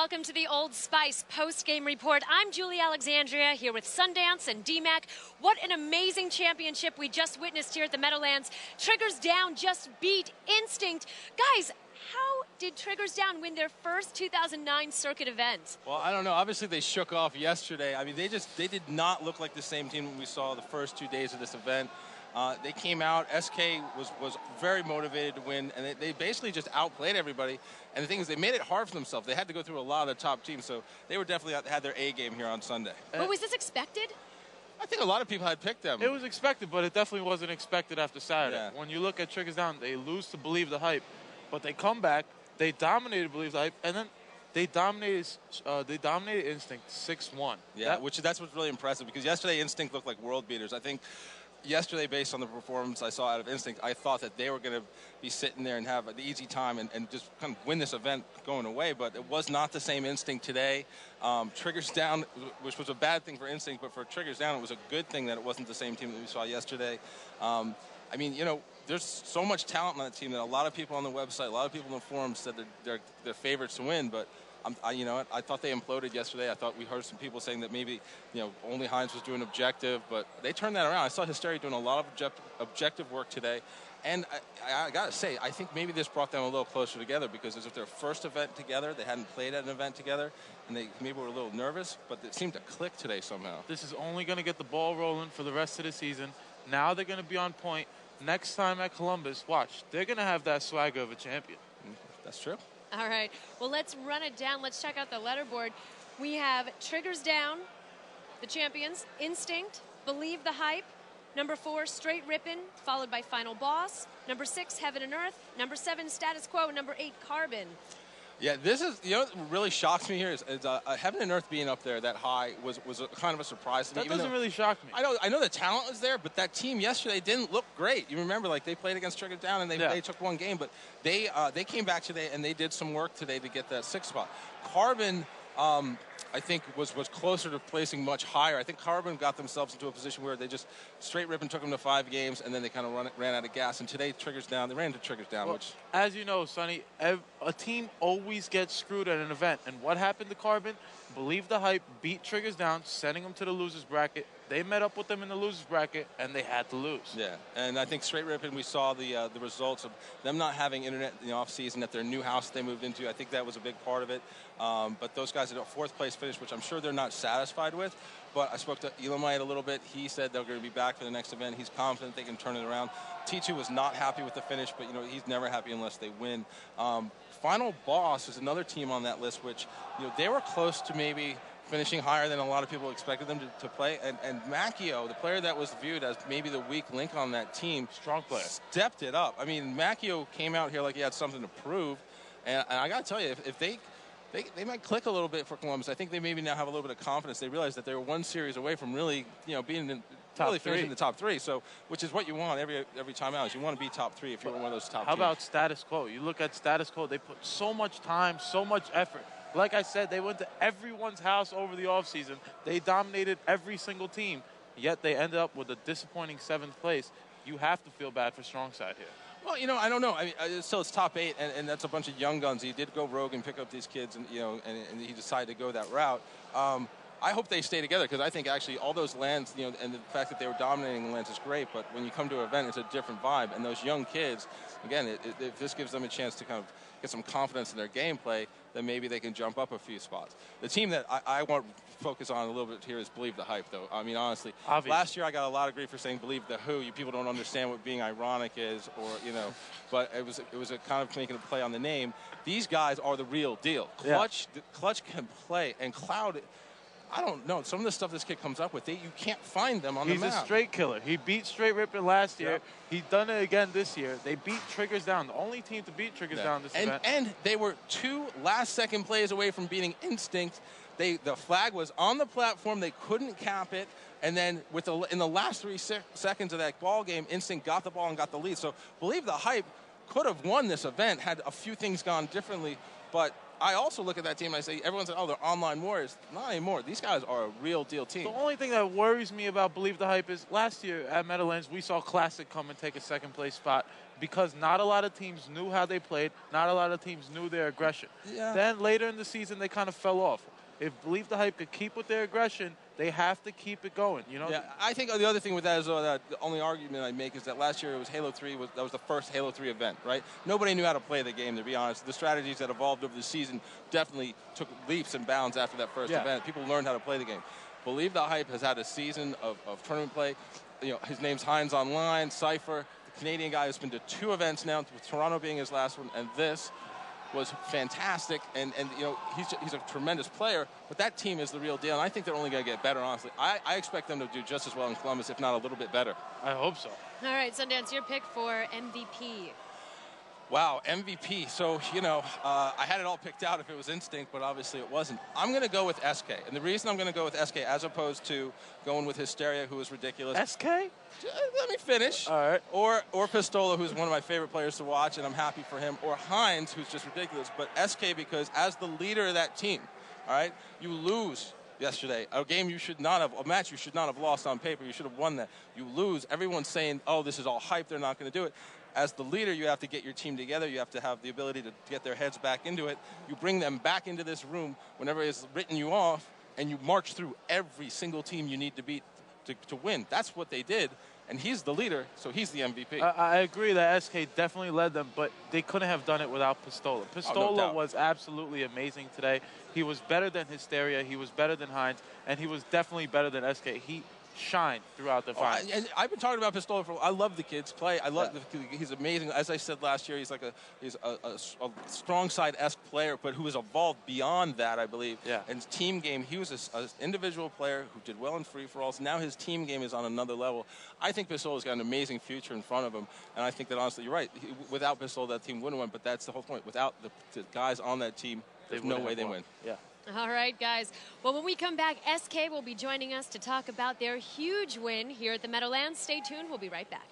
Welcome to the Old Spice post-game report. I'm Julie Alexandria here with Sundance and DMAC. What an amazing championship we just witnessed here at the Meadowlands. Triggers Down just beat Instinct. Guys, how did Triggers Down win their first 2009 circuit event? Well, I don't know. Obviously, they shook off yesterday. I mean, they did not look like the same team we saw the first 2 days of this event. They came out, SK was very motivated to win, and they basically just outplayed everybody. And the thing is, they made it hard for themselves. They had to go through a lot of the top teams, so they were definitely had their A game here on Sunday. But was this expected? I think a lot of people had picked them. It was expected, but it definitely wasn't expected after Saturday. Yeah. When you look at Triggers Down, they lose to Believe the Hype, but they come back, they dominated Believe the Hype, and then they dominated Instinct 6-1. Yeah, that's what's really impressive, because yesterday Instinct looked like world beaters. I think yesterday, based on the performance I saw out of Instinct, I thought that they were going to be sitting there and have an easy time and just kind of win this event going away, but it was not the same Instinct today. Triggers Down, which was a bad thing for Instinct, but for Triggers Down, it was a good thing that it wasn't the same team that we saw yesterday. I mean, you know, there's so much talent on that team that a lot of people on the website, a lot of people in the forums said that they're favorites to win, but you know, I thought they imploded yesterday. I thought we heard some people saying that maybe, you know, only Hines was doing objective, but they turned that around. I saw Hysteria doing a lot of objective work today, and I got to say, I think maybe this brought them a little closer together, because it was their first event together. They hadn't played at an event together, and they maybe were a little nervous, but it seemed to click today somehow. This is only going to get the ball rolling for the rest of the season. Now they're going to be on point. Next time at Columbus, watch, they're going to have that swagger of a champion. That's true. All right, well, let's run it down. Let's check out the letterboard. We have Triggers Down, the champions, Instinct, Believe the Hype, number 4, Straight Rippin, followed by Final Boss, number 6, Heaven and Earth, number 7, Status Quo, number 8, Carbon. Yeah, this is, you know, what really shocks me here is Heaven and Earth being up there that high was kind of a surprise to me. That doesn't really shock me. I know the talent was there, but that team yesterday didn't look great. You remember, like, they played against Triggers Down and they took one game, but they came back today and they did some work today to get that 6th spot. Carbon, I think, was closer to placing much higher. I think Carbon got themselves into a position where they just Straight Rippin took them to 5 games, and then they kind of ran out of gas. And today, Triggers Down, they ran into Triggers Down. Well, which, as you know, Sonny, a team always gets screwed at an event. And what happened to Carbon? Believe the Hype beat Triggers Down, sending them to the losers bracket. They met up with them in the losers bracket, and they had to lose. Yeah, and I think Straight Rippin, we saw the results of them not having internet in the off-season at their new house they moved into. I think that was a big part of it. But those guys had a 4th place finish, which I'm sure they're not satisfied with. But I spoke to Elamite a little bit. He said they're going to be back for the next event. He's confident they can turn it around. T2 was not happy with the finish, but, you know, he's never happy unless they win. Final Boss is another team on that list, which, you know, they were close to maybe finishing higher than a lot of people expected them to play. And Macchio, the player that was viewed as maybe the weak link on that team, strong player, stepped it up. I mean, Macchio came out here like he had something to prove. And I got to tell you, if they might click a little bit for Columbus. I think they maybe now have a little bit of confidence. They realize that they were one series away from really, you know, being in finishing the top 3. So, which is what you want every time out. Is you want to be top 3 if you're one of those top. How about Status Quo? You look at Status Quo. They put so much time, so much effort. Like I said, they went to everyone's house over the offseason. They dominated every single team, yet they ended up with a disappointing 7th place. You have to feel bad for Strongside here. Well, you know, I don't know. I mean, still it's top 8, and that's a bunch of young guns. He did go rogue and pick up these kids, and, you know, and he decided to go that route. I hope they stay together, because I think actually all those lands, you know, and the fact that they were dominating the lands is great, but when you come to an event, it's a different vibe. And those young kids, again, if this gives them a chance to kind of get some confidence in their gameplay, then maybe they can jump up a few spots. The team that I want to focus on a little bit here is Believe the Hype, though. I mean, honestly, last year I got a lot of grief for saying Believe the Who. You people don't understand what being ironic is, or, you know, but it was a kind of making a play on the name. These guys are the real deal. Clutch can play, and Cloud, I don't know. Some of the stuff this kid comes up with, you can't find them on the map. He's a straight killer. He beat Straight Rippin last year. Yep. He's done it again this year. They beat Triggers Down, the only team to beat Triggers Down this event. And they were 2 last-second plays away from beating Instinct. The flag was on the platform. They couldn't cap it. And then in the last 3 seconds of that ball game, Instinct got the ball and got the lead. So Believe the Hype could have won this event had a few things gone differently. But I also look at that team and I say, everyone said, oh, they're online warriors. Not anymore. These guys are a real deal team. The only thing that worries me about Believe the Hype is last year at Meadowlands, we saw Classic come and take a second place spot because not a lot of teams knew how they played. Not a lot of teams knew their aggression. Yeah. Then later in the season, they kind of fell off. If Believe the Hype could keep with their aggression, they have to keep it going, you know? Yeah, I think the other thing with that is that the only argument I make is that last year it was Halo 3, that was the first Halo 3 event, right? Nobody knew how to play the game, to be honest. The strategies that evolved over the season definitely took leaps and bounds after that first event. People learned how to play the game. Believe the Hype has had a season of tournament play. You know, his name's Hines Online, Cypher, the Canadian guy who's been to 2 events now, with Toronto being his last one, and this was fantastic, and you know, he's a tremendous player, but that team is the real deal, and I think they're only going to get better, honestly. I expect them to do just as well in Columbus, if not a little bit better. I hope so. All right, Sundance, your pick for MVP. Wow, MVP. So, you know, I had it all picked out if it was Instinct, but obviously it wasn't. I'm going to go with SK. And the reason I'm going to go with SK as opposed to going with Hysteria, who was ridiculous. SK? Let me finish. All right. Or Pistola, who's one of my favorite players to watch, and I'm happy for him. Or Hines, who's just ridiculous. But SK, because as the leader of that team, all right, you lose yesterday. A match you should not have lost on paper. You should have won that. You lose. Everyone's saying, oh, this is all hype. They're not going to do it. As the leader, you have to get your team together. You have to have the ability to get their heads back into it. You bring them back into this room whenever it's written you off, and you march through every single team you need to beat to win. That's what they did, and he's the leader, so he's the MVP. I agree that SK definitely led them, but they couldn't have done it without Pistola. Pistola was absolutely amazing today. He was better than Hysteria. He was better than Hines, and he was definitely better than SK. He shined throughout the finals. And I've been talking about Pistola for. I love the kid's play. I love he's amazing. As I said last year, he's like a strong side-esque player, but who has evolved beyond that, I believe. Yeah. And his team game, he was an individual player who did well in free-for-alls. Now his team game is on another level. I think Pistola's got an amazing future in front of him, and I think that honestly, you're right. Without Pistola, that team wouldn't win. But that's the whole point. Without the guys on that team, there's no way they win. Yeah. All right, guys. Well, when we come back, SK will be joining us to talk about their huge win here at the Meadowlands. Stay tuned. We'll be right back.